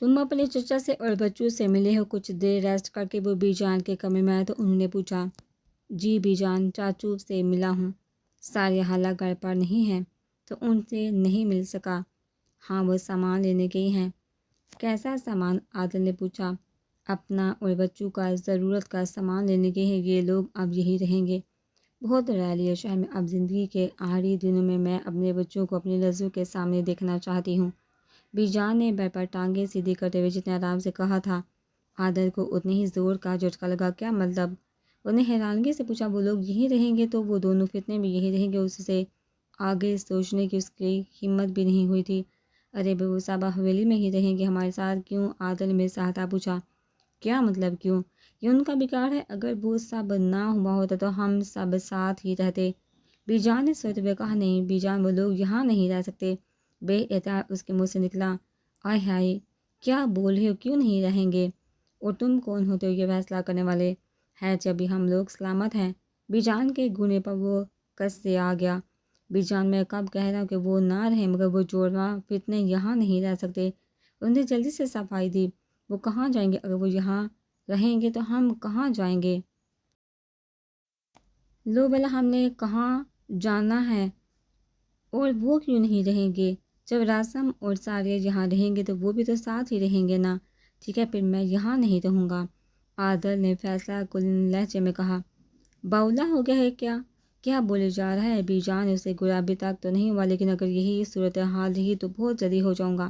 تم اپنے چچا سے اور بچوں سے ملے ہو؟ کچھ دیر ریسٹ کر کے وہ بی جان کے کمرے میں آئے تو انہوں نے پوچھا، جی بی جان، چاچو سے ملا ہوں، سارے حالات گھر پر نہیں ہیں تو ان سے نہیں مل سکا۔ ہاں وہ سامان لینے گئی ہیں۔ کیسا سامان؟ عادل نے پوچھا۔ اپنا اور بچوں کا ضرورت کا سامان لینے گئے ہیں، یہ لوگ اب یہی رہیں گے۔ بہت ریلی ہے شہر میں اب زندگی کے آخری دنوں میں اپنے بچوں کو اپنی نظروں کے سامنے دیکھنا چاہتی ہوں، بی جان نے بیڈ پر ٹانگیں سیدھی کرتے ہوئے جتنے آرام سے کہا تھا۔ عادل کو اتنی ہی زور کا جھٹکا لگا۔ کیا مطلب؟ انہیں حیرانگی سے پوچھا۔ وہ لوگ یہی رہیں گے تو وہ دونوں فتنے بھی یہی رہیں گے۔ اس سے آگے سوچنے کی اس کی ہمت بھی نہیں ہوئی تھی۔ ارے بابو صاحبہ حویلی میں ہی رہیں گے ہمارے ساتھ؟ کیوں؟ عادل نے میرے ساتھ پوچھا۔ کیا مطلب کیوں؟ یہ ان کا بگاڑ ہے، اگر وہ سب نہ ہوا ہوتا تو ہم سب ساتھ ہی رہتے، بی جان نے سوچتے ہوئے کہا۔ نہیں بی جان، وہ لوگ یہاں نہیں رہ سکتے، بے احتیاط اس کے منہ سے نکلا۔ آئے ہائے، کیا بول رہے ہو؟ کیوں نہیں رہیں گے؟ اور تم کون ہوتے ہو یہ فیصلہ کرنے والے؟ ہے جب بھی ہم لوگ سلامت ہیں۔ بی جان کے گھونے پر وہ کس سے آ گیا۔ بی جان، میں کب کہہ رہا ہوں کہ وہ نہ رہیں، مگر وہ جوڑواں فتنے یہاں نہیں رہ سکتے۔ انہوں نے جلدی سے صفائی دی۔ وہ کہاں جائیں گے؟ اگر وہ یہاں رہیں گے تو ہم کہاں جائیں گے؟ لو بلا، ہم نے کہاں جانا ہے؟ اور وہ کیوں نہیں رہیں گے؟ جب راسم اور ساریہ یہاں رہیں گے تو وہ بھی تو ساتھ ہی رہیں گے نا۔ ٹھیک ہے پھر میں یہاں نہیں رہوں گا، عادل نے فیصلہ کن لہجے میں کہا۔ باولا ہو گیا ہے کیا؟ کیا بولے جا رہا ہے؟ بی جان اسے گلابی تک تو نہیں ہوا، لیکن اگر یہی صورتحال رہی تو بہت جلدی ہو جاؤں گا۔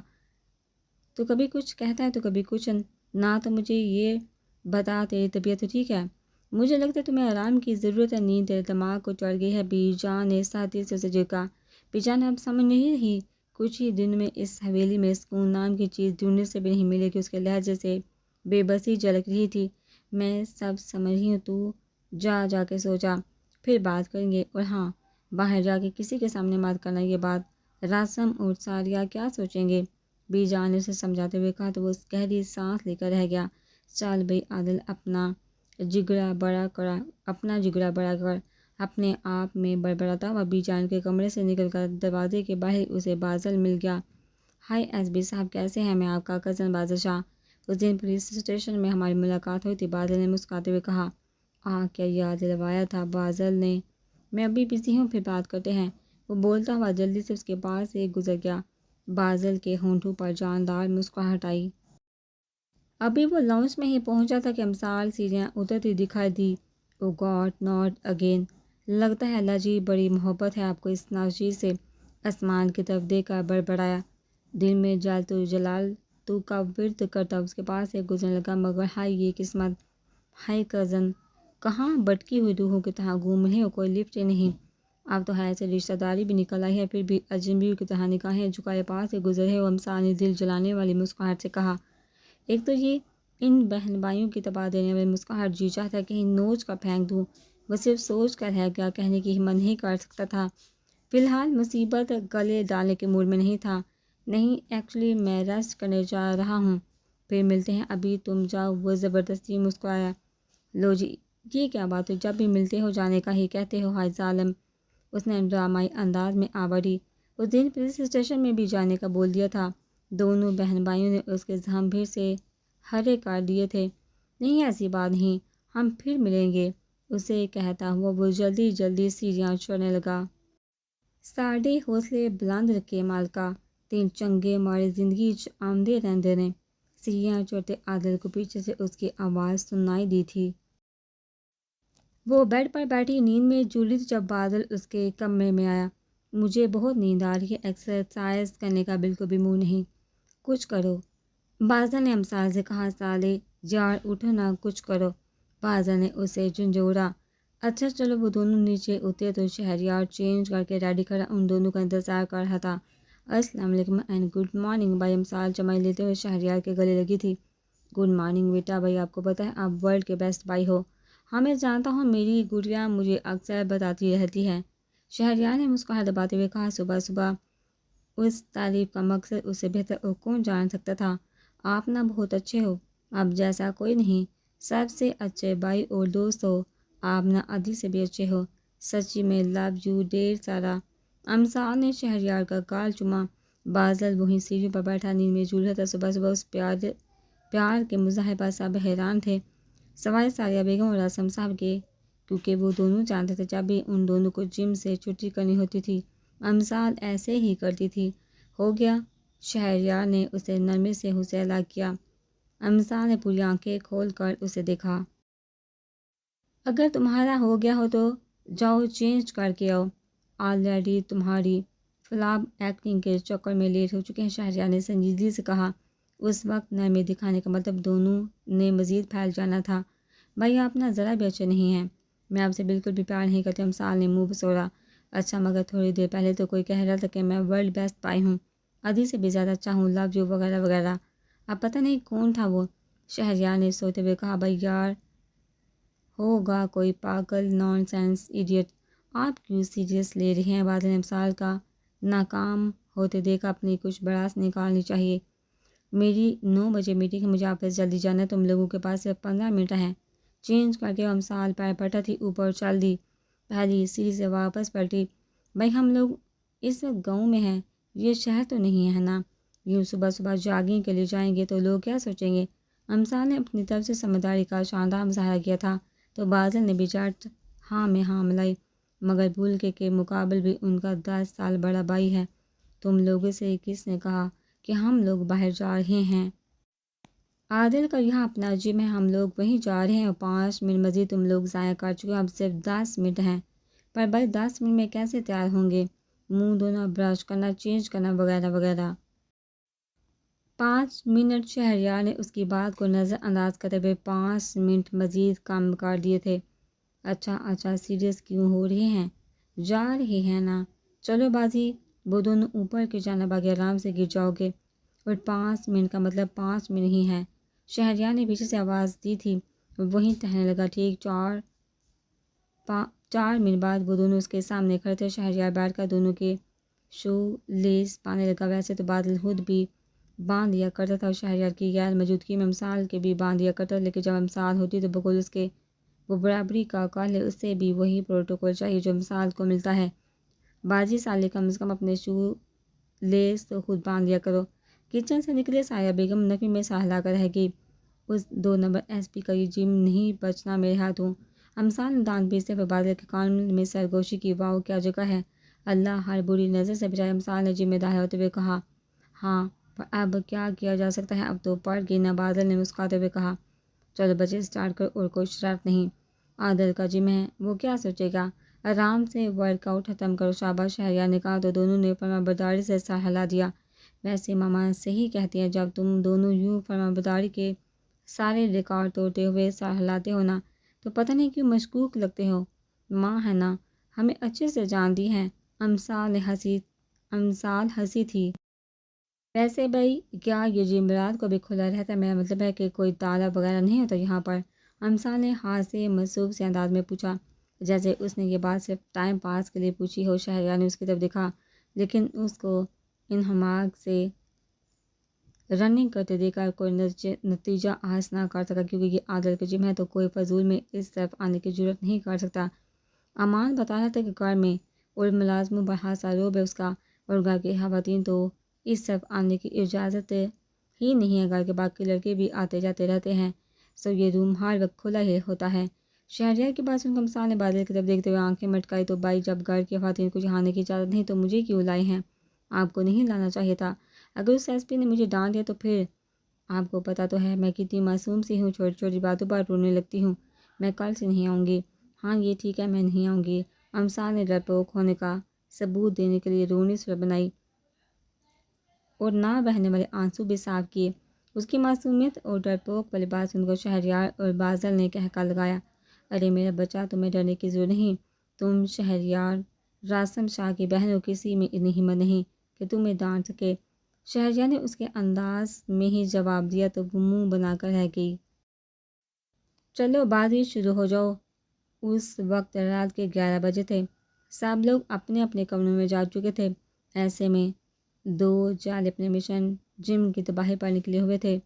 تو کبھی کچھ کہتا ہے تو کبھی کچھ نہ۔ تو مجھے یہ بتا، تیری طبیعت تو ٹھیک ہے؟ مجھے لگتا ہے تمہیں آرام کی ضرورت ہے، نیند تیرے دماغ کو چڑھ گئی ہے۔ بی جان نے سختی سے اسے جھکا۔ بی جان اب سمجھ نہیں رہی، کچھ ہی دن میں اس حویلی میں سکون نام کی چیز ڈھونڈنے سے بھی نہیں ملے گی۔ اس کے لہجے سے بے بسی جھلک رہی تھی۔ میں سب سمجھ رہی ہوں، تو جا کے سو جا، پھر بات کریں گے۔ اور ہاں، باہر جا کے کسی کے سامنے مت کرنا یہ بات، راسم اور ساریہ کیا سوچیں گے؟ بی جان نے اسے سمجھاتے ہوئے کہا تو وہ گہری سانس لے کر رہ گیا۔ چل بھائی عادل، اپنا جگرا بڑا کر۔ اپنے آپ میں بڑبڑاتا ہوا بی جان کے کمرے سے نکل کر دروازے کے باہر اسے بادل مل گیا۔ ہائی ایس بی صاحب، کیسے ہیں؟ میں آپ کا کزن بادل شاہ۔ اس دن پولیس اسٹیشن میں ہماری ملاقات ہوئی تھی، بادل نے مسکراتے ہوئے کہا۔ کیا یاد دلوایا تھا بادل نے؟ میں ابھی بزی ہوں، پھر بات کرتے ہیں۔ وہ بولتا ہوا جلدی سے اس کے پاس سے گزر گیا۔ بادل کے ہونٹوں پر جاندار مسکراہٹ آئی۔ ابھی وہ لاؤنج میں ہی پہنچا تھا کہ امسال سیڑھیاں اترتی دکھائی دی۔ او گاڈ، ناٹ اگین! لگتا ہے اللہ جی بڑی محبت ہے آپ کو اس ناچیز سے، آسمان کی طرف دیکھ کر بڑبڑایا۔ دل میں جلال تو کا ورد کرتا اس کے پاس سے گزرنے لگا، مگر ہائے یہ قسمت! ہائے کزن، کہاں بھٹکی ہوئی روحوں کی طرح گھوم رہے ہو؟ کوئی لفٹ ہی نہیں۔ اب تو ہے سے رشتہ داری بھی نکل آئی ہے، پھر بھی اجنبیوں کی طرح نگاہیں جھکائے پاس سے گزر رہے ہو۔ امسال نے دل جلانے والی مسکراہٹ سے کہا۔ ایک تو یہ ان بہن بھائیوں کی تباہ دینے والی مسکراہٹ، جی چاہتا ہے کہیں نوچ کر پھینک دوں۔ وہ صرف سوچ کر رہ گیا، کہنے کی ہمت نہیں کر سکتا تھا۔ فی الحال مصیبت گلے ڈالنے کے موڈ میں نہیں تھا۔ نہیں ایکچولی میں ریسٹ کرنے جا رہا ہوں، پھر ملتے ہیں، ابھی تم جاؤ۔ وہ زبردستی مسکرایا۔ لو جی، یہ کیا بات ہے؟ جب بھی ملتے ہو جانے کا ہی کہتے ہو، ہائے ظالم! اس نے ڈرامائی انداز میں آوری۔ اس دن پولیس اسٹیشن میں بھی جانے کا بول دیا تھا۔ دونوں بہن بھائیوں نے اس کے ذہن پھر سے ہرے کر دیے تھے۔ نہیں ایسی بات نہیں، ہم پھر ملیں گے، اسے کہتا ہوا وہ جلدی سیڑھیاں چڑھنے لگا۔ ساڑھے حوصلے بلند رکھے مالکا، تین چنگے مارے زندگی آمدے رہندے نے۔ سیڑھیاں چڑھتے عادل کو پیچھے سے اس کی آواز سنائی دی تھی۔ وہ بیڈ پر بیٹھی نیند میں جھول رہی تھی جب بادل اس کے کمرے میں آیا۔ مجھے بہت نیند آ رہی ہے، ایکسرسائز کرنے کا بالکل بھی منہ نہیں۔ کچھ کرو، بادل نے امسال سے کہا۔ سالے یار اٹھو نا، کچھ کرو، بادل نے اسے جھنجھوڑا۔ اچھا چلو۔ وہ دونوں نیچے اترے تو شہریار چینج کر کے ریڈی کھڑا ان دونوں کا انتظار کر رہا تھا۔ السلام علیکم اینڈ گڈ مارننگ بھائی، امسال جمائی لیتے ہوئے شہریار کے گلے لگی تھی۔ گڈ مارننگ بیٹا بھائی، آپ کو پتہ ہے آپ ورلڈ کے بیسٹ بھائی ہو۔ ہاں میں جانتا ہوں، میری گڑیا مجھے اکثر بتاتی رہتی ہے، شہریار نے مسکراہٹ دباتے ہوئے کہا۔ صبح صبح اس تعریف کا مقصد اس سے بہتر اور کون جان سکتا تھا۔ آپ نا بہت اچھے ہو، آپ جیسا کوئی نہیں، سب سے اچھے بھائی اور دوست ہو آپ نا، ادھی سے بھی اچھے ہو، سچی میں لو یو ڈیر سارا۔ امسال نے شہریار کا گال چوما۔ بازل وہیں سیڑھیوں پر بیٹھا نیند میں جھول رہا تھا۔ صبح صبح اس پیار کے مظاہرہ سب حیران تھے، سوائے ساریہ بیگم اور اعظم صاحب کے، کیونکہ وہ دونوں جانتے تھے جب بھی ان دونوں کو جم سے چھٹی کرنی ہوتی تھی امثال ایسے ہی کرتی تھی۔ ہو گیا؟ شہریار نے اسے نرمی سے حوصلہ کیا۔ امثال نے پوری آنکھیں کھول کر اسے دیکھا۔ اگر تمہارا ہو گیا ہو تو جاؤ چینج کر کے آؤ، آلریڈی تمہاری فلاب ایکٹنگ کے چکر میں لیٹ ہو چکے ہیں، شہریار نے سنجیدگی سے کہا۔ اس وقت نرمی دکھانے کا مطلب دونوں نے مزید پھیل جانا تھا۔ بھائی آپ نا ذرا بھی اچھے نہیں ہیں، میں آپ سے بالکل بھی پیار نہیں کرتی، امثال نے منہ بسوڑا۔ اچھا مگر تھوڑی دیر پہلے تو کوئی کہہ رہا تھا کہ میں ورلڈ بیسٹ پائی ہوں، آدھی سے بھی زیادہ اچھا ہوں، لو یو وغیرہ وغیرہ۔ اب پتہ نہیں کون تھا وہ، شہریار نے سوتے ہوئے کہا۔ بھائی یار ہوگا کوئی پاگل نان سینس ایڈیٹ، آپ کیوں سیریس لے رہے ہیں؟ بادل نے امثال کا ناکام ہوتے دیکھا، اپنی کچھ بڑاس نکالنی چاہیے۔ میری 9 بجے میٹنگ ہے، مجھے آفس جلدی جانا ہے، تم لوگوں کے پاس صرف 15 منٹ ہیں، چینج کر کے امثال پیر پٹا تھی اوپر چل دی، پہلی سیڑھی سے واپس پلٹی۔ بھائی ہم لوگ اس وقت گاؤں میں ہیں، یہ شہر تو نہیں ہے نا، یوں صبح صبح جاگنگ کے لیے جائیں گے تو لوگ کیا سوچیں گے؟ امثال نے اپنی طرف سے سمجھداری کا شاندار مظاہرہ کیا تھا تو بادل نے بھی جٹ ہاں میں ہاں ملائی، مگر بھول کے مقابل بھی ان کا 10 سال بڑا بھائی ہے۔ تم لوگوں سے کس نے کہا کہ ہم لوگ باہر جا رہے ہیں؟ عادل کا یہاں اپنا جم ہے، ہم لوگ وہیں جا رہے ہیں اور 5 منٹ مزید تم لوگ ضائع کر چکے ہو، اب صرف 10 منٹ ہیں۔ پر بھائی 10 منٹ میں کیسے تیار ہوں گے؟ منہ دھونا، برش کرنا، چینج کرنا وغیرہ وغیرہ۔ 5 منٹ، شہریار نے اس کی بات کو نظر انداز کرتے ہوئے 5 منٹ مزید کم کر دیے تھے۔ اچھا سیریس کیوں ہو رہے ہیں؟ جا رہے ہیں نا، چلو بازی، وہ دونوں اوپر کی جانب آگے آرام سے گر جاؤ گے، اور 5 منٹ کا مطلب 5 منٹ ہی ہے۔ شہریار نے پیچھے سے آواز دی تھی، وہیں ٹہنے لگا۔ ٹھیک 4 منٹ بعد وہ دونوں اس کے سامنے کھڑے تھے، شہریار بیٹھ کر دونوں کے شو لیس باندھنے لگا۔ ویسے تو بادل خود بھی باندھ دیا کرتا تھا اور شہریار کی غیر موجودگی میں امثال کے بھی باندھ دیا کرتا، لیکن جب امثال ہوتی تو بقول اس کے وہ برابری کا قائل ہے، اس سے بھی وہی پروٹوکول چاہیے جو امثال کو ملتا ہے۔ باجی سالے کم از کم اپنے شو لیس تو خود باندھ دیا کرو۔ کچن سے نکلے سایہ بیگم نفی میں سہلا کر رہ گئی، اس 2 نمبر ایس پی کا یہ جم نہیں بچنا میرے ہاتھوں۔ امثال نے دانت پیستے ہوئے بادل کے کان میں سرگوشی کی، واؤ کیا جگہ ہے، اللہ ہر بری نظر سے بچائے۔ امثال نے جم میں داخل ہوتے ہوئے کہا۔ ہاں پر اب کیا کیا جا سکتا ہے، اب تو پڑ گئی نا، بادل نے مسکراتے ہوئے کہا۔ چلو بچے سٹارٹ کرو، اور کوئی شرارت نہیں، عادل کا جم ہے، وہ کیا سوچے گا، آرام سے ورک آؤٹ ختم کرو۔ شاباش، شہریار نے کہا تو دونوں نے فرمانبرداری سے سر ہلا دیا۔ ویسے ماما صحیح کہتی ہیں، جب تم دونوں یوں فرمانبرداری کے سارے ریکارڈ توڑتے ہوئے سر ہلاتے ہو نا تو پتہ نہیں کیوں مشکوک لگتے ہو، ماں ہے نا، ہمیں اچھے سے جانتی ہیں۔ امثال ہنسی تھی۔ ویسے بھائی کیا یہ جم رات کو بھی کھلا رہتا ہے؟ میرا مطلب ہے کہ کوئی تالا وغیرہ نہیں ہوتا یہاں پر؟ امثال نے ہاتھ سے مصروف سے انداز میں پوچھا، جیسے اس نے یہ بات صرف ٹائم پاس کے لیے پوچھی ہو۔ شہریار نے اس کی طرف دیکھا، لیکن اس کو انہماک سے رننگ کرتے دیکھ کر کوئی نتیجہ حاصل نہ کر سکا، کیونکہ یہ عادل کا جم ہے تو کوئی فضول میں اس طرف آنے کی جرات نہیں کر سکتا۔ امان بتا رہا تھا کہ گھر میں اور ملازموں پر حادثہ روب ہے اس کا، اور گھر کی خواتین تو اس طرف آنے کی اجازت ہی نہیں ہے، گھر کے باقی لڑکے بھی آتے جاتے رہتے ہیں، سو یہ روم ہر وقت کھلا ہی ہوتا ہے۔ شہریار کی بات سن کر امثال نے بادل کی طرف دیکھتے ہوئے آنکھیں مٹکائی، تو بھائی جب گھر کی خواتین کو یہاں آنے کی اجازت نہیں تو مجھے کیوں لائے ہیں؟ آپ کو نہیں لانا چاہیے تھا، اگر اس ایس پی نے مجھے ڈانٹ دیا تو پھر؟ آپ کو پتہ تو ہے میں کتنی معصوم سی ہوں، چھوٹی چھوٹی باتوں پر رونے لگتی ہوں، میں کل سے نہیں آؤں گی۔ ہاں یہ ٹھیک ہے، میں نہیں آؤں گی۔ امثال نے ڈرپوک ہونے کا ثبوت دینے کے لیے رونی صورت بنائی اور نہ بہنے والے آنسو بھی صاف کیے۔ اس کی معصومیت اور ڈرپوک والی بات سن کر شہریار اور بازل نے کہکا لگایا، ارے میرا بچہ، تمہیں ڈرنے کی ضرورت نہیں، تم شہریار راسم شاہ کی بہن ہو، کسی میں اتنی ہمت نہیں کہ تمہیں ڈانٹ سکے۔ شہریار نے اس کے انداز میں ہی جواب دیا تو وہ منہ بنا کر رہ گئی۔ چلو بازی شروع ہو جاؤ۔ اس وقت رات کے 11 بجے تھے، سب لوگ اپنے اپنے کمروں میں جا چکے تھے، ایسے میں 2 جال اپنے مشن جم کی تباہی پر نکلے ہوئے تھے۔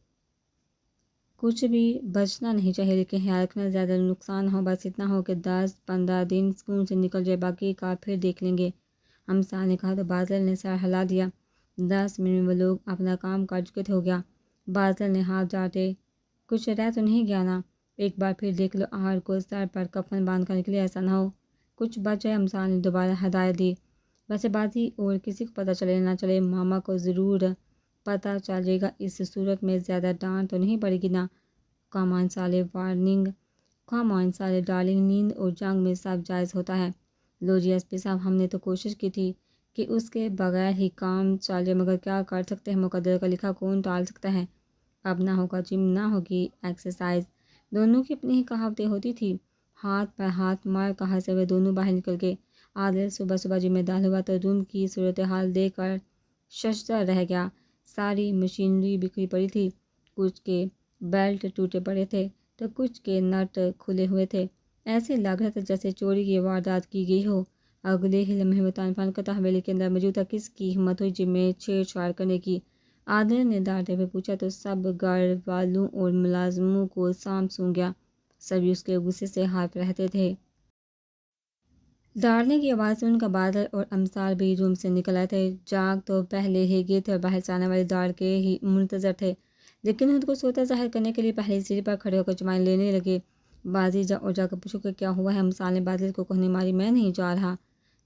کچھ بھی بچنا نہیں چاہیے، لیکن خیال رکھنا زیادہ نقصان ہو، بس اتنا ہو کہ 10-15 دن سکون سے نکل جائے، باقی کا پھر دیکھ لیں گے۔ امثال نے کہا تو بادل نے سر ہلا دیا۔ 10 منٹ میں وہ لوگ اپنا کام کر چکے تھے. ہو گیا. بادل نے ہاتھ ڈالتے. کچھ رہ تو نہیں گیا نا؟ ایک بار پھر دیکھ لو آہار کو سر پر کفن باندھ کر نکلے، ایسا نہ ہو کچھ بچ جائے. امسال نے دوبارہ ہدایت دی. ویسے بازی اور کسی کو پتہ چلے نہ چلے، ماما کو ضرور پتہ چل جائے گا. اس صورت میں زیادہ ڈانٹ تو نہیں پڑے گی نا؟ کام آن سالے وارننگ. کام آن سالے ڈارلنگ، نیند اور جنگ میں سب جائز ہوتا ہے. لو جی ایس پی صاحب، ہم نے تو کوشش کی تھی کہ اس کے بغیر ہی کام چل جائے، مگر کیا کر سکتے ہیں، مقدر کا لکھا کون ٹال سکتا ہے. اب نہ ہوگا جم، نہ ہوگی ایکسرسائز. دونوں کی اپنی ہی کہاوتیں ہوتی تھی. ہاتھ پر ہاتھ مار کر ہنسے ہوئے دونوں باہر نکل گئے. عادل صبح صبح جم میں داخل ہوا تو روم کی صورتحال دیکھ کر ششدر رہ گیا. ساری مشینری بکھری پڑی تھی، کچھ کے بیلٹ ٹوٹے پڑے تھے تو کچھ کے نٹ کھلے ہوئے تھے. ایسے لگ رہا تھا جیسے چوری کی واردات کی گئی ہو. اگلے ہی لمحے وہ طوفان کرتا حویلی کے اندر موجود تھا. کس کی ہمت ہوئی جم میں چھیڑ چھاڑ کرنے کی؟ عادل نے ڈانٹتے ہوئے پوچھا تو سب گھر والوں اور ملازموں کو سام سونگ گیا. سبھی اس کے غصے سے ہار رہتے تھے. ڈارلنگ کی آواز سن کر بادل اور امثال بھی روم سے نکل آئے تھے. جاگ تو پہلے ہی گئے تھے اور باہر سے آنے والے دار کے ہی منتظر تھے، لیکن خود کو سوتا ظاہر کرنے کے لیے پہلے سیڑھی پر کھڑے ہو کر چمائیں لینے لگے. بازی جا اور جا کر پوچھو کہ کیا ہوا ہے. امثال نے بادل کو کوہنی ماری. میں نہیں جا رہا.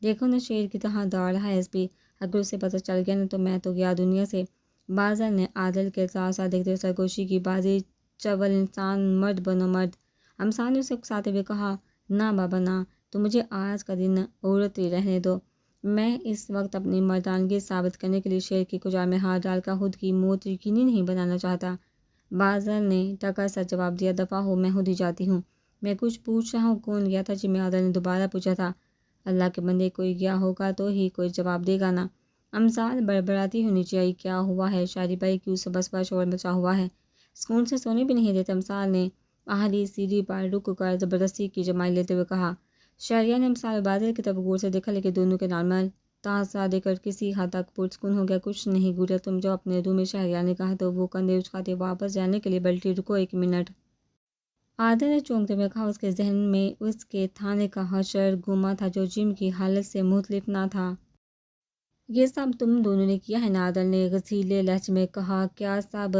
دیکھو نہ شیر کی طرح دوڑ رہا ہے ایس پی. اگر اسے پتہ چل گیا نا تو میں تو گیا دنیا سے. بازل نے عادل کے ساتھ دیکھتے ہوئے سرگوشی کی. بازی چول انسان، مرد بنو مرد. امثال نے اسے اکساتے ہوئے کہا. نہ بابا نہ، تو مجھے آج کا دن عورت ہی رہنے دو. میں اس وقت اپنی مردانگی ثابت کرنے کے لیے شیر کی کچار میں ہاتھ ڈال کر خود کی موت یقینی نہیں بنانا چاہتا. بازل نے ٹکر سا جواب دیا. دفعہ ہو، میں خود ہی جاتی ہوں. میں کچھ پوچھ رہا ہوں، کون گیا تھا جی میں؟ عادل نے دوبارہ پوچھا تھا. اللہ کے بندے، کوئی گیا ہوگا تو ہی کوئی جواب دے گا نا. امثال بڑبڑاتی ہوئی نیچے آئی. کیا ہوا ہے شاعری بھائی، کیوں صبح صبح شور مچا ہوا ہے؟ سکون سے سونے بھی نہیں دیتے. امثال نے آہری سیڑھی پر رک کر زبردستی کی جمائی لیتے ہوئے کہا. شہریار نے امثال اور بادل کی طرف غور سے دیکھا، لیکن دونوں کے نارمل تحسا دے کر کسی حد تک پرسکون ہو گیا. کچھ نہیں گڑیا، تم جو اپنے روم میں. شہریار نے کہا تو وہ کندھے اچکاتے واپس جانے کے لیے بلٹی. رکو 1 منٹ. عادل نے چونکتے ہوئے کہا. اس کے ذہن میں اس کے تھانے کا حشر گما تھا جو جم کی حالت سے مختلف نہ تھا. یہ سب تم دونوں نے کیا ہے نا؟ عادل نے غصیلے لہجے میں کہا. کیا سب؟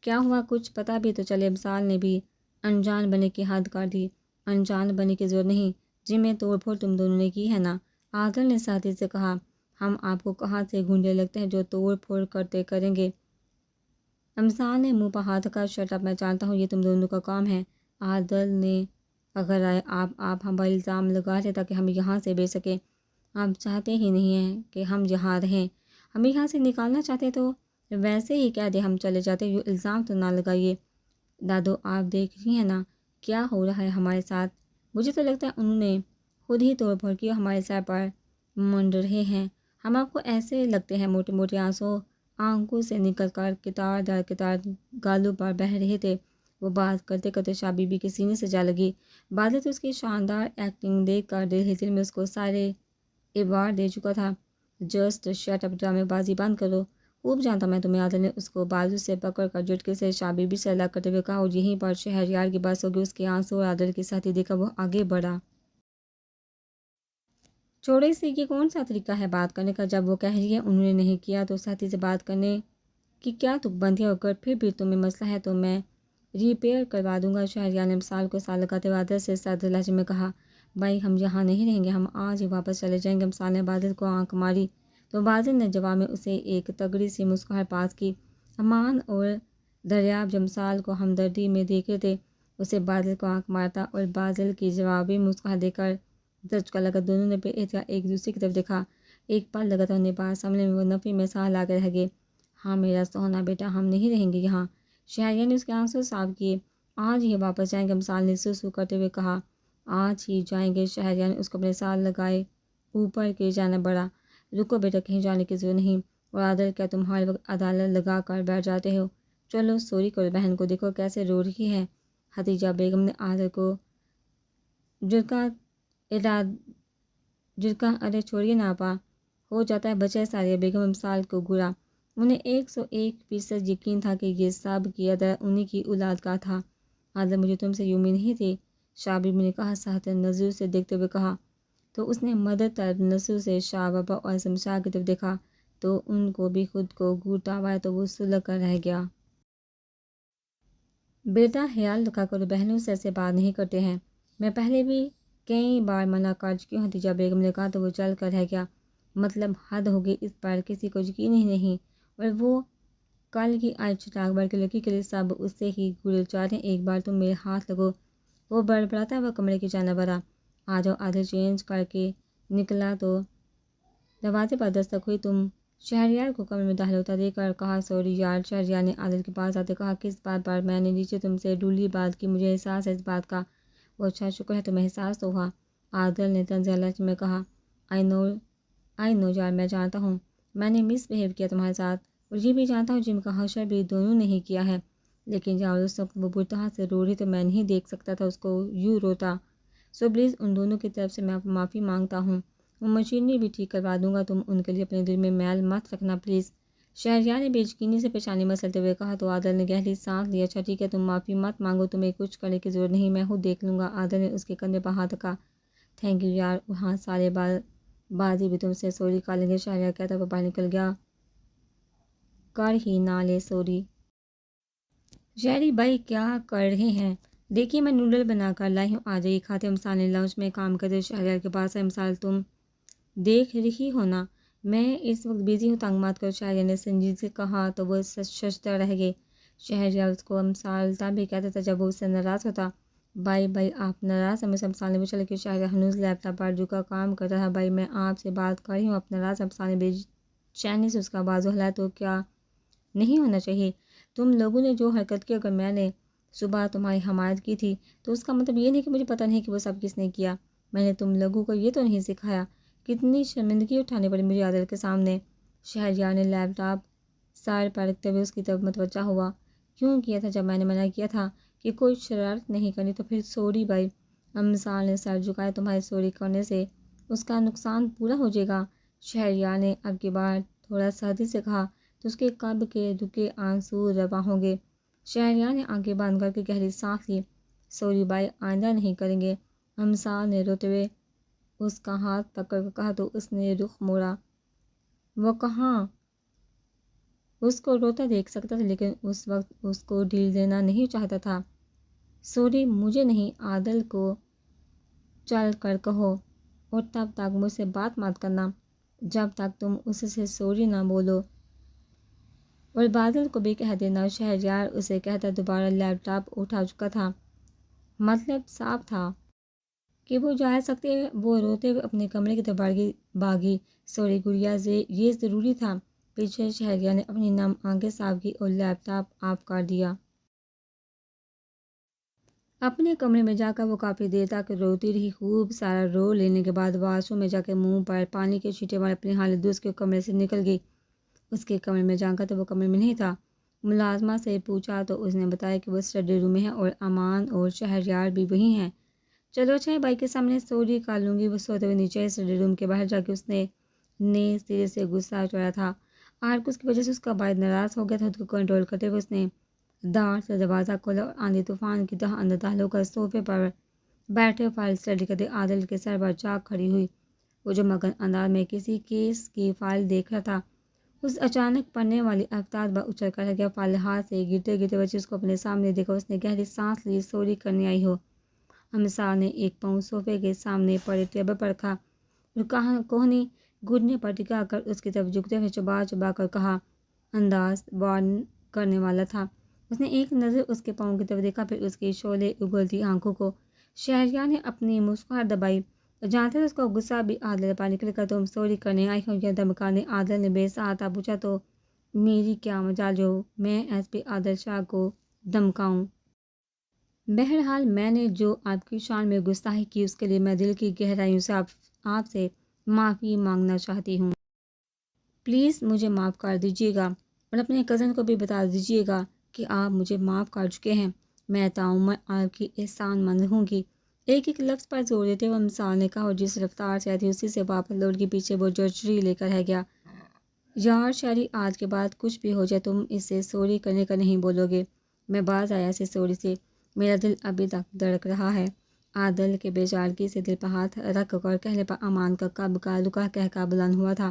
کیا ہوا؟ کچھ پتہ بھی تو چلے. امثال نے بھی انجان بننے کی حد کر دی. انجان بننے کی ضرورت نہیں، جم میں توڑ پھوڑ تم دونوں نے کی ہے نا؟ عادل نے سختی سے کہا. ہم آپ کو کہاں سے گھنڈے لگتے ہیں جو توڑ پھوڑ کرتے کریں گے؟ امثال نے منہ پر ہاتھ رکھا. شٹ اپ، میں جانتا ہوں یہ تم دونوں کا کام ہے. عادل نے اگر آئے آپ ہم پر الزام لگا رہے تاکہ ہم یہاں سے بھیج سکیں. آپ چاہتے ہی نہیں ہیں کہ ہم یہاں رہیں. ہم یہاں سے نکالنا چاہتے تو ویسے ہی کہہ دے ہم چلے جاتے. یہ الزام تو نہ لگائیے. دادو آپ دیکھ رہی ہیں نا کیا ہو رہا ہے ہمارے ساتھ؟ مجھے تو لگتا ہے انہوں نے خود ہی توڑ پھوڑ کی، ہمارے سر پر منڈ رہے ہیں. ہم آپ کو ایسے لگتے ہیں موٹے موٹے آنسو آنکھوں سے نکل کر کتار در کتار گالوں پر بہہ رہے تھے. وہ بات کرتے کرتے شاہ بی بی کے سینے سے جا لگی. بادل تو اس کی شاندار ایکٹنگ دیکھ کر دل ہی دل میں اس کو سارے ایوارڈ دے چکا تھا. جسٹ شٹ اپ، ڈرامے بازی بند کرو. خوب جانتا میں تمہیں. عادل نے اس کو بازو سے پکڑ کر جھٹکے سے شاہ بی بی سے الگ کرتے ہوئے کہا. اور یہیں پر شہریار کی بس ہوگی. اس کے آنسو اور عادل کی ساتھی دیکھ کر وہ آگے بڑھا. چھوڑے اسی کی کون سا طریقہ ہے بات کرنے کا؟ جب وہ کہہ رہی ہے انہوں نے نہیں کیا تو ساتھی سے بات کرنے کی کیا تک بندی ہے؟ اگر پھر بھی تمہیں مسئلہ ہے تو میں ریپیئر کروا دوں گا. شہریار نے مثال کو ساتھ لگاتے ہوئے عادل سے سرد لہجے میں کہا. بھائی ہم یہاں نہیں رہیں گے، ہم آج ہی واپس چلے جائیں گے. مثال نے بادل کو آنکھ ماری تو بادل نے جواب میں اسے ایک تگڑی سی مسکراہٹ پاس کی. امان اور دریاب جو مثال کو ہمدردی میں دیکھ رہے تھے، اسے بادل کو آنکھ مارتا اور بادل کی جوابی مسکراہٹ دے کر دھچکا لگا. دونوں نے بے احتیاط ایک دوسرے کی طرف دیکھا. ایک پل لگاتار انہیں بات سامنے میں وہ نفی میں سانس لا کر رہ گئے. ہاں میرا سونا بیٹا، ہم نہیں رہیں گے یہاں. شہریار نے اس کے آنسو صاف کیے. آج ہی واپس جائیں گے. مثال نے سو کرتے ہوئے کہا. آج ہی جائیں گے. شہریار نے اس کو اپنے ساتھ لگائے اوپر کے جانا بڑھا. رکو بیٹا، کہیں جانے کی ضرورت نہیں. اور عادل کیا تم ہر وقت عدالت لگا کر بیٹھ جاتے ہو؟ چلو سوری کرو. بہن کو دیکھو کیسے رو رہی ہے. حتیجہ بیگم نے عادل کو جھٹکا. ارے چھوڑیے نا آپا، ہو جاتا ہے بچے. ساریہ بیگم امثال کو گھورا. انہیں 101% یقین تھا کہ یہ سب کی ادر انہی کی اولاد کا تھا. عادل مجھے تم سے یہ امید نہیں تھی. شاہ بی بی نے کہا. سخت نظر سے دیکھتے ہوئے کہا. تو اس نے مدد طلب نظروں سے شاہ بابا اور اعظم شاہ کی طرف دیکھا. تو ان کو بھی خود کو گھوٹا ہوا ہے تو وہ سلگ کر رہ گیا۔ بیٹا خیال رکھا کرو، بہنوں سے ایسے بات نہیں کرتے ہیں، میں پہلے بھی کئی بار منع کر چکی ہوں۔ حتیجہ بیگم نے کہا تو وہ چل کر رہ گیا۔ مطلب حد ہوگی، اس پر کسی کو یقین ہی نہیں، اور وہ کل کی آئی چٹاک بلکہ لڑکی کے لیے سب اس سے ہی گل چاہتے ہیں، ایک بار تم میرے ہاتھ لگو۔ وہ بڑبڑاتا وہ کمرے کی جانب بڑھا۔ آ جاؤ، آدھے چینج کر کے نکلا تو دروازے پر دستک ہوئی۔ تم شہریار کو کمرے میں داخل ہوتا دیکھ کر کہا سوری یار۔ شہریار نے عادل کے پاس آتے کہا کس بات پر؟ میں نے نیچے تم سے ڈھولی بات کی، مجھے احساس ہے اس بات کا۔ وہ اچھا شکر ہے تمہیں احساس تو ہوا، عادل نے طنز لہجے میں کہا۔ آئی نو یار، میں جانتا ہوں میں نے مس بہیو کیا تمہارے ساتھ، اور یہ بھی جانتا ہوں جم کا حشر بھی دونوں نے ہی کیا ہے، لیکن جب اس وقت وہ برطرح سے رو رہی تو میں نہیں دیکھ سکتا تھا اس کو یوں روتا۔ سو پلیز ان دونوں کی طرف سے میں معافی مانگتا ہوں، وہ مشینری بھی ٹھیک کروا دوں گا، تم ان کے لیے اپنے دل میں میل مت رکھنا پلیز۔ شہریار نے بے یقینی سے پیشانی مسلتے ہوئے کہا تو عادل نے گہری سانس لی۔ اچھا ٹھیک ہے، تم معافی مت مانگو، تمہیں کچھ کرنے کی ضرورت نہیں، میں خود دیکھ لوں گا۔ عادل نے اس کے کندھے پر ہاتھ رکھا۔ تھینک یو یار، وہاں سارے بازی بھی تم سے سوری کر لیں گے۔ شہریار کہتا وہ باہر نکل گیا۔ کر ہی نہ لے سوری۔ شہری بھائی کیا کر رہے ہیں؟ دیکھیے میں نوڈل بنا کر لائی ہوں، آ جائیے کھاتے۔ امسال نے لنچ میں کام کرتے شہریار کے پاس ہے۔ امسال تم دیکھ رہی ہو نا میں اس وقت بیزی ہوں، تنگ مت کرو، شہریار نے سنجیدگی سے کہا تو وہ ششدر رہ گئے۔ شہریار اس کو امسال تب بھی کہتا تھا جب وہ اس سے ناراض ہوتا۔ بھائی آپ ناراض ہیں مجھ سے؟ امسال نے پوچھا، لیکن شہریار ہنوز لیپ ٹاپ پر جھکا کام کرتا تھا۔ بھائی میں آپ سے بات کر رہی ہوں، آپ ناراض ہیں؟ امسال نے بے چینی سے اس کا بازو ہلایا۔ تو کیا نہیں ہونا چاہیے؟ تم لوگوں نے جو حرکت کی، اگر میں نے صبح تمہاری حمایت کی تھی تو اس کا مطلب یہ نہیں کہ مجھے پتہ نہیں کہ وہ سب کس نے کیا۔ میں نے تم لوگوں کو یہ تو نہیں سکھایا۔ کتنی شرمندگی اٹھانی پڑی مجھے عادل کے سامنے۔ شہریار نے لیپ ٹاپ سر پر رکھتے ہوئے اس کی طرف متوجہ ہوا۔ کیوں کیا تھا؟ جب میں نے منع کیا تھا کہ کوئی شرارت نہیں کرنی تو پھر سوری بھائی۔ امسال نے سر جھکایا۔ تمہارے سوری کرنے سے اس کا نقصان پورا ہو جائے گا، شہریار نے اب کی بار تھوڑا سردی سے کہا، تو اس کے قلب کے رکے آنسو رواں ہوں گے۔ شہریار نے آنکھیں بند کر کے گہری سانس لی۔ سوری بھائی، آئندہ نہیں کریں گے، امسال نے روتے ہوئے اس کا ہاتھ پکڑ کر کہا تو اس نے رخ موڑا۔ وہ کہاں اس کو روتا دیکھ سکتا تھا، لیکن اس وقت اس کو ڈھیل دینا نہیں چاہتا تھا۔ سوری مجھے نہیں، عادل کو چل کر کہو، اور تب تک مجھ سے بات مت کرنا جب تک تم اس سے سوری نہ بولو، اور بادل کو بھی کہہ دینا۔ شہریار اسے کہتا دوبارہ لیپ ٹاپ اٹھا چکا تھا۔ مطلب صاف تھا کہ وہ جا سکتے۔ وہ روتے ہوئے اپنے کمرے کی طرف بھاگی۔ سوری گڑیا، یہ ضروری تھا۔ پیچھے شہریار نے اپنی نم آنکھیں صاف کی اور لیپ ٹاپ آف کر دیا۔ اپنے کمرے میں جا کر وہ کافی دیر تک روتی رہی۔ خوب سارا رو لینے کے بعد واش روم میں جا کے منہ پر پانی کے چھینٹے والے اپنی حالت درست کے کمرے سے نکل گئی۔ اس کے کمرے میں جا کر تو وہ کمرے میں نہیں تھا۔ ملازمہ سے پوچھا تو اس نے بتایا کہ وہ اسٹڈی روم میں ہے اور امان اور شہریار بھی وہی ہیں۔ چلو اچھا ہے، بھائی کے سامنے سوری کر لوں گی۔ وہ سوتے ہوئے نیچے اسٹڈی روم کے باہر جا کے اس نے سرے سے غصہ چڑھا تھا۔ آرکوس کی وجہ سے اس کا والد ناراض ہو گیا تھا۔ خود کو کنٹرول کرتے ہوئے اس نے دار سے دروازہ کھولا اور آندھی طوفان کی طرح اندر داخل ہو کر صوفے پر بیٹھے فائل اسٹڈی کرتے عادل کے سر پر جا کھڑی ہوئی۔ وہ جو مگن انداز میں کسی کیس کی فائل دیکھ رہا تھا، اس اچانک پڑنے والی آفتاب پر اچھل کر رہ گیا۔ فائل ہاتھ سے گرتے گرتے بچے اس کو اپنے سامنے دیکھا۔ اس نے گہری سانس لی۔ سوری کرنے آئی ہو؟ امسال نے ایک پاؤں صوفے کے سامنے پڑے ٹیبل پر رکھا اور کوہنی گھٹنے پر ٹکا کر اس کی طرف جھکتے ہوئے چبا چبا کر کہا۔ انداز وارن کرنے والا تھا۔ اس نے ایک نظر اس کے پاؤں کی طرف دیکھا، پھر اس کی شعلے اگلتی آنکھوں کو۔ شہریار نے اپنی مسکراہٹ دبائی، جانتے تھے اس کا غصہ بھی عادل پر نکل کر تم سوری کرنے آئی ہو یا دھمکانے؟ عادل نے بے سہارا پوچھا۔ تو میری کیا مجال جو میں ایس پی عادل شاہ کو دھمکاؤں؟ بہرحال میں نے جو آپ کی شان میں گستاخی کی اس کے لیے میں دل کی گہرائیوں سے آپ سے معافی مانگنا چاہتی ہوں۔ پلیز مجھے معاف کر دیجیے گا، اور اپنے کزن کو بھی بتا دیجیے گا کہ آپ مجھے معاف کر چکے ہیں۔ میں تعمیر آپ کی احسان مند ہوں گی۔ ایک لفظ پر زور دیتے ہوئے امسال نے کہا، اور جس رفتار سے آئی تھی اسی سے واپس لوٹ کے پیچھے وہ جرجری لے کر رہ گیا۔ یار شہری، آج کے بعد کچھ بھی ہو جائے تم اس سے سوری کرنے کا نہیں بولو گے۔ میں باز آیا سے سوری سے، میرا دل ابھی تک دھڑک رہا ہے۔ عادل کے بے چارگی سے دل پر ہاتھ رکھ کر کہنے پر امان کا کب کا لکا کہہ کا بلند ہوا تھا۔